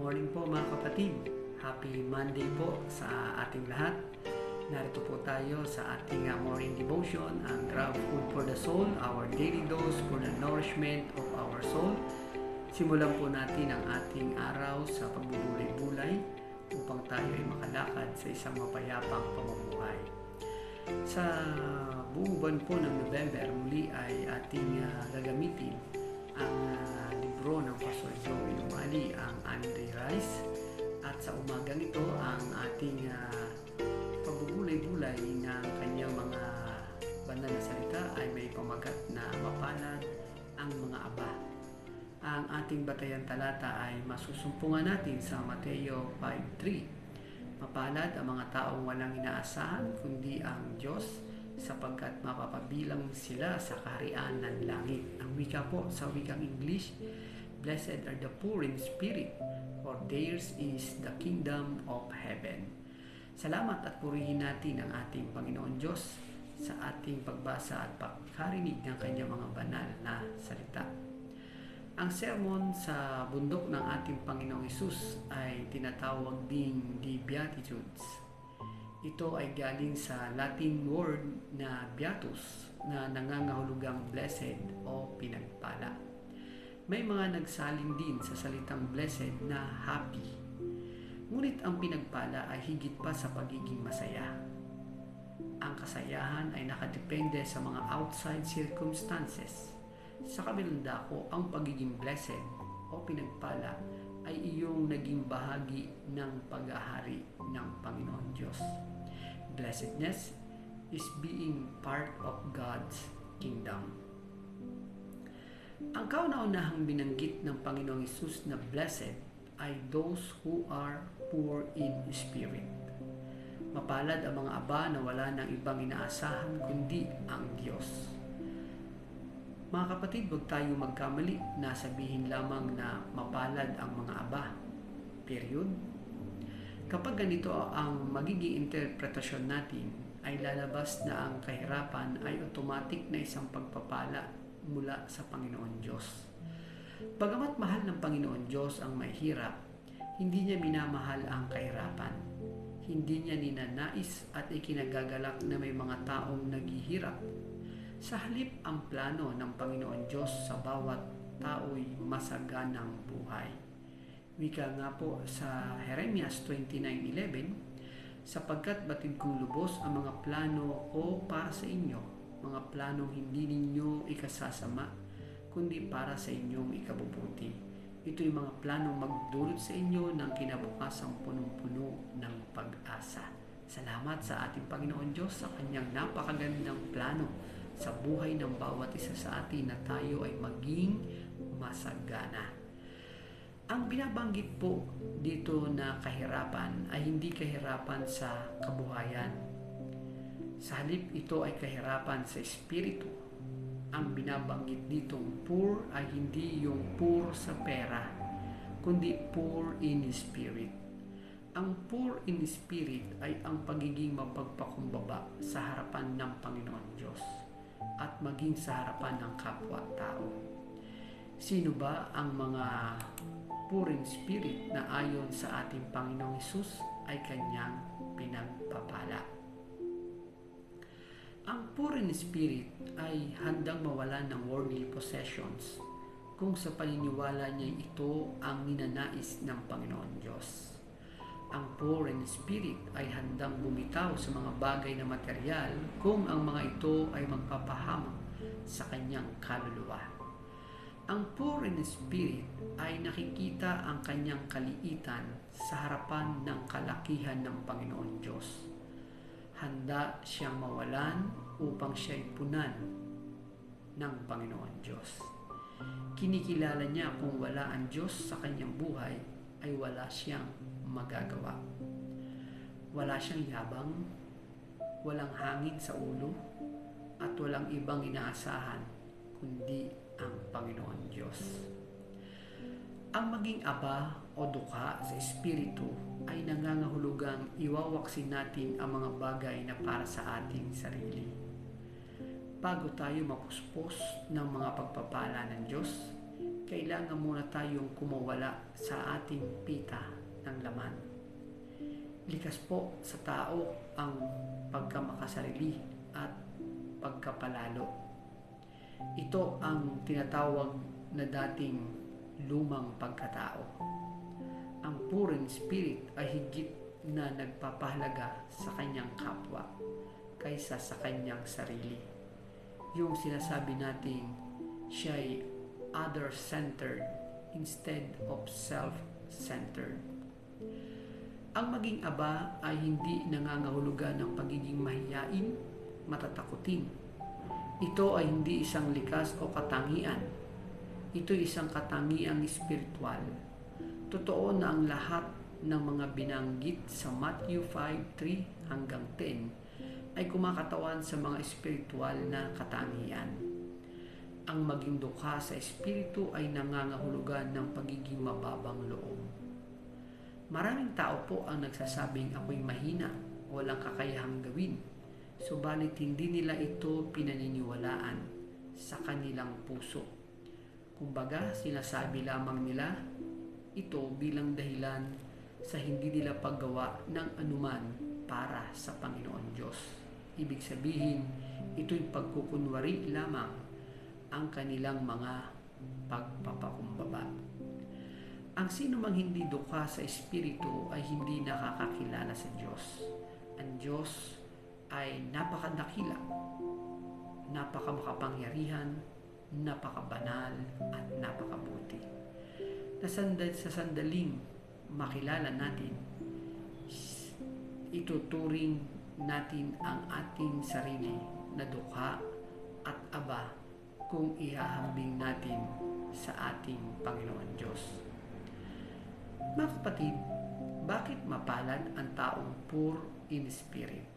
Morning po mga kapatid. Happy Monday po sa ating lahat. Narito po tayo sa ating morning devotion, ang Grab Food for the Soul, our daily dose for the nourishment of our soul. Simulan po natin ang ating araw sa pagbubulay-bulay upang tayo ay makalakad sa isang mapayapang pamumuhay. Sa buong buwan po ng November, muli ay ating gagamitin ang libro ng Pastor Joey Lumali, ang Andre Rice. At sa umagang ito, ang ating pagbubulay-bulay ng kanyang mga banal na salita ay may pamagat na mapalad ang mga aba. Ang ating batayan talata ay masusumpungan natin sa Mateo 5:3. Mapalad ang mga taong walang inaasahan kundi ang Diyos, sapagkat mapapabilang sila sa kaharian ng langit. Ang wika po sa wikang English, Blessed are the poor in spirit, for theirs is the kingdom of heaven. Salamat at purihin natin ang ating Panginoon Diyos sa ating pagbasa at pagkarinig ng kanyang mga banal na salita. Ang sermon sa bundok ng ating Panginoong Hesus ay tinatawag ding The Beatitudes. Ito ay galing sa Latin word na beatus na nangangahulugang blessed o pinagpala. May mga nagsalin din sa salitang blessed na happy. Ngunit ang pinagpala ay higit pa sa pagiging masaya. Ang kasayahan ay nakadepende sa mga outside circumstances. Sa kabilang dako, ang pagiging blessed o pinagpala ay iyong naging bahagi ng pag-ahari ng Panginoon Diyos. Blessedness is being part of God's kingdom. Ang kauna-unahang binanggit ng Panginoong Hesus na blessed ay those who are poor in spirit. Mapalad ang mga aba na wala ng ibang inaasahan kundi ang Diyos. Mga kapatid, huwag tayo magkamali na sabihin lamang na mapalad ang mga aba. Period. Kapag ganito ang magiging interpretasyon natin, ay lalabas na ang kahirapan ay automatic na isang pagpapala mula sa Panginoon Diyos. Bagamat mahal ng Panginoon Diyos ang mahirap, hindi niya minamahal ang kahirapan. Hindi niya ninanais at ikinagagalak na may mga taong naghihirap. Sa halip, ang plano ng Panginoon Diyos sa bawat tao'y masaganang buhay. Wika nga po sa Jeremias 29:11, sapagkat batid kong lubos ang mga plano ko para sa inyo, mga planong hindi ninyo ikasasama, kundi para sa inyong ikabubuti. Ito'y mga planong magdulot sa inyo ng kinabukasang punong-puno ng pag-asa. Salamat sa ating Panginoon Diyos sa kanyang napakagandang plano sa buhay ng bawat isa sa atin na tayo ay maging masagana. Ang binabanggit po dito na kahirapan ay hindi kahirapan sa kabuhayan. Sa halip, ito ay kahirapan sa espiritu. Ang binabanggit ditong poor ay hindi yung poor sa pera, kundi poor in spirit. Ang poor in spirit ay ang pagiging mapagpakumbaba sa harapan ng Panginoon Diyos at maging sa harapan ng kapwa-tao. Sino ba ang mga poor in spirit na ayon sa ating Panginoong Hesus ay kanyang pinagpapala? Ang poor in spirit ay handang mawalan ng worldly possessions kung sa paniniwala niya ito ang ninanais ng Panginoon Diyos. Ang poor in spirit ay handang bumitaw sa mga bagay na materyal kung ang mga ito ay magpapahamak sa kanyang kaluluwa. Ang poor in spirit ay nakikita ang kanyang kaliitan sa harapan ng kalakihan ng Panginoon Diyos. Handa siyang mawalan upang siya'y punan ng Panginoon Diyos. Kinikilala niya kung wala ang Diyos sa kanyang buhay ay wala siyang magagawa. Wala siyang yabang, walang hangin sa ulo, at walang ibang inaasahan kundi ang Panginoon Diyos. Ang maging aba o dukha sa espiritu ay nangangahulugang iwawaksin natin ang mga bagay na para sa ating sarili. Bago tayo mapuspos ng mga pagpapala ng Diyos, kailangan muna tayong kumawala sa ating pita ng laman. Likas po sa tao ang pagkamakasarili at pagkapalalo. Ito ang tinatawag na dating lumang pagkatao. Ang poor in spirit ay higit na nagpapahalaga sa kanyang kapwa kaysa sa kanyang sarili. Yung sinasabi nating siya'y other-centered instead of self-centered. Ang maging aba ay hindi nangangahulugan ng pagiging mahiyain, matatakutin. Ito ay hindi isang likas o katangian. Ito ay isang katangiang espiritual. Totoo na ang lahat ng mga binanggit sa Matthew 5:3 hanggang 10 ay kumakatawan sa mga espiritual na katangian. Ang maging dukha sa espiritu ay nangangahulugan ng pagiging mababang loob. Maraming tao po ang nagsasabing ako'y mahina, walang kakayahang gawin, subalit hindi nila ito pinaniniwalaan sa kanilang puso. Kumbaga, sinasabi lamang nila ito bilang dahilan sa hindi nila paggawa ng anuman para sa Panginoon Diyos. Ibig sabihin, ito'y pagkukunwari lamang ang kanilang mga pagpapakumbaba. Ang sino mang hindi dukha sa Espiritu ay hindi nakakakilala sa Diyos. Ang Diyos ay napakadakila, napakamakapangyarihan, napakabanal at napakabuti. Sa sandaling makilala natin, ituturing natin ang ating sarili na dukha at aba kung ihahambing natin sa ating Panginoon Diyos. Mga kapatid, bakit mapalad ang taong poor in spirit?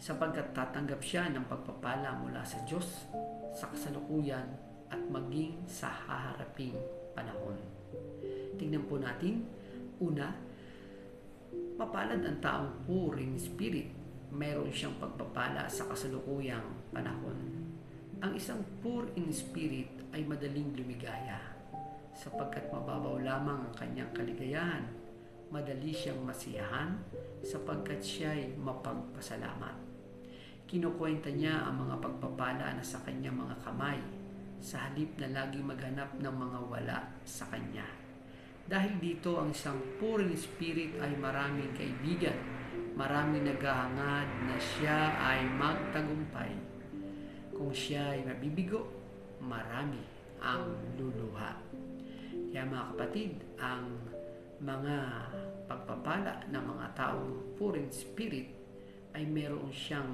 Sapagkat tatanggap siya ng pagpapala mula sa Diyos sa kasalukuyan at maging sa haharaping panahon. Tingnan po natin, una, mapalad ang taong poor in spirit. Mayroon siyang pagpapala sa kasalukuyang panahon. Ang isang poor in spirit ay madaling lumigaya sapagkat mababaw lamang ang kanyang kaligayahan. Madali siyang masiyahan sapagkat siya'y mapagpasalamat. Kinukwenta niya ang mga pagpapala na sa kanyang mga kamay sa halip na lagi maghanap ng mga wala sa kanya. Dahil dito, ang isang poor in spirit ay maraming kaibigan, maraming naghahangad na siya ay magtagumpay. Kung siya ay mabibigo, marami ang luluha. Kaya mga kapatid, ang mga pagpapala ng mga taong poor in spirit ay meron siyang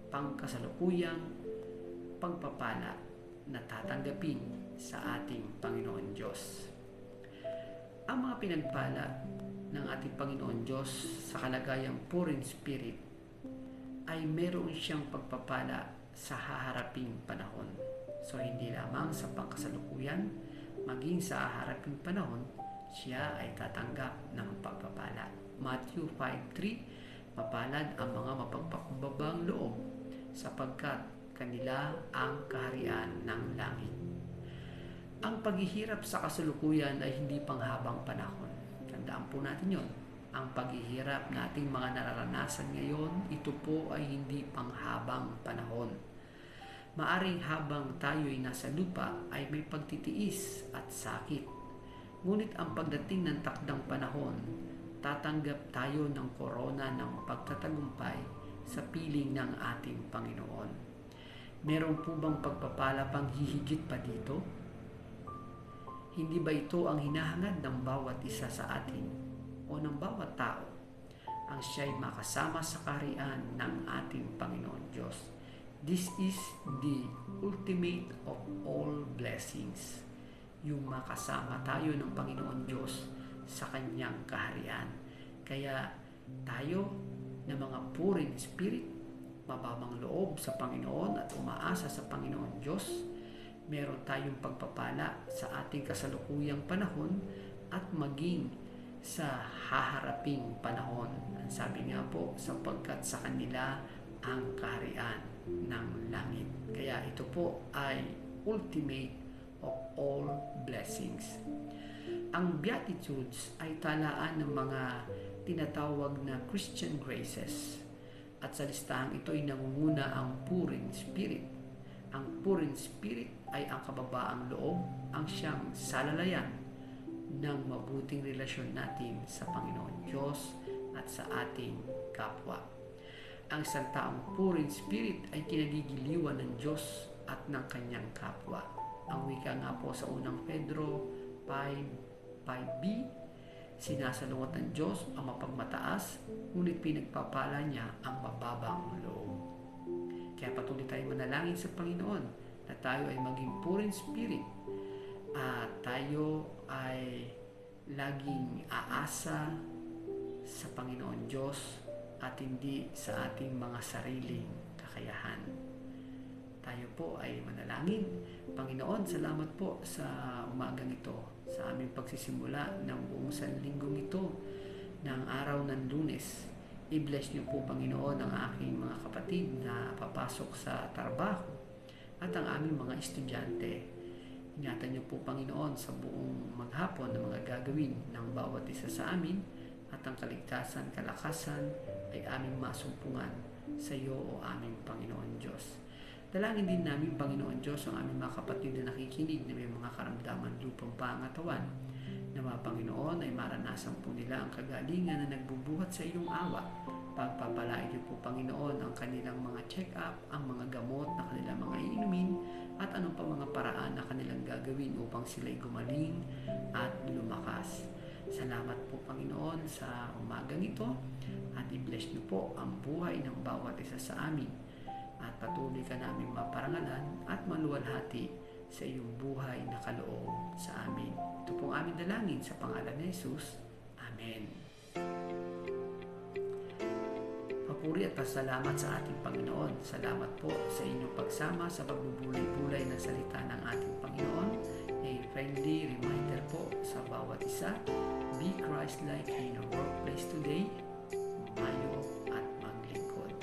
pangkasalukuyang pagpapala na tatanggapin sa ating Panginoon Diyos. Ang mga pinagpala ng ating Panginoon Diyos sa kalagayang poor in spirit ay meron siyang pagpapala sa haharaping panahon. So hindi lamang sa pangkasalukuyan, maging sa haharaping panahon, siya ay tatanggap ng pagpapala. Matthew 5:3, mapalad ang mga mapagpakumbabang loob sapagkat kanila ang kaharian ng langit. Ang paghihirap sa kasalukuyan ay hindi panghabang panahon. Tandaan po natin yon. Ang paghihirap nating mga nararanasan ngayon, ito po ay hindi panghabang panahon. Maaring habang tayo'y nasa lupa ay may pagtitiis at sakit. Ngunit ang pagdating ng takdang panahon, tatanggap tayo ng korona ng pagtatagumpay sa piling ng ating Panginoon. Meron po bang pagpapala pang hihigit pa dito? Hindi ba ito ang hinahangad ng bawat isa sa atin o ng bawat tao? Ang siya'y makasama sa kaharian ng ating Panginoon Diyos. This is the ultimate of all blessings. Yung makasama tayo ng Panginoon Diyos sa kanyang kaharian. Kaya tayo na mga poor in spirit, mababang loob sa Panginoon at umaasa sa Panginoon Diyos, meron tayong pagpapala sa ating kasalukuyang panahon at maging sa haharaping panahon. Ang sabi nga po, sapagkat sa kanila ang kaharian ng langit. Kaya ito po ay ultimate of all blessings. Ang Beatitudes ay talaan ng mga tinatawag na Christian graces. At sa listahang ito ay nangunguna ang poor in spirit. Ang poor in spirit ay ang kababaang loob, ang siyang salalayan ng mabuting relasyon natin sa Panginoon Diyos at sa ating kapwa. Ang isang taong poor in spirit ay kinagigiliwan ng Diyos at ng kanyang kapwa. Ang wika nga po sa unang Pedro 5:5b, sinasalungat ng Diyos ang mapagmataas, ngunit pinagpapala niya ang mababang loob. Kaya patuloy tayong manalangin sa Panginoon na tayo ay maging poor in spirit at tayo ay laging aasa sa Panginoon Diyos at hindi sa ating mga sariling kakayahan. Tayo po ay manalangin. Panginoon, salamat po sa umagang ito, sa aming pagsisimula ng buong sanlinggong ito ng araw ng Lunes. I-bless niyo po, Panginoon, ang aking mga kapatid na papasok sa trabaho at ang aming mga estudyante. Ingatan niyo po, Panginoon, sa buong maghapon na mga gagawin ng bawat isa sa amin at ang kaligtasan, kalakasan ay aming masumpungan sa iyo, o aming Panginoon Diyos. Dalangin din namin, Panginoon Diyos, ang aming mga kapatid na nakikinig na may mga karamdaman lupang pangatawan. Nawa, Panginoon, ay maranasan po nila ang kagalingan na nagbubuhat sa iyong awa. Pagpapalain niyo po, Panginoon, ang kanilang mga check-up, ang mga gamot na kanilang mga iinumin, at anong pa mga paraan na kanilang gagawin upang sila'y gumaling at lumakas. Salamat po, Panginoon, sa umagang ito, at i-bless niyo po ang buhay ng bawat isa sa amin. At patuloy ka namin maparangalan at maluwalhati sa iyong buhay na kaloob sa amin. Ito pong aming dalangin sa pangalan ni Jesus. Amen. Papuri at pasalamat sa ating Panginoon. Salamat po sa inyong pagsama sa pagbubulay-bulay ng salita ng ating Panginoon. A friendly reminder po sa bawat isa, be Christ-like in your workplace today. Mayo at maglingkod.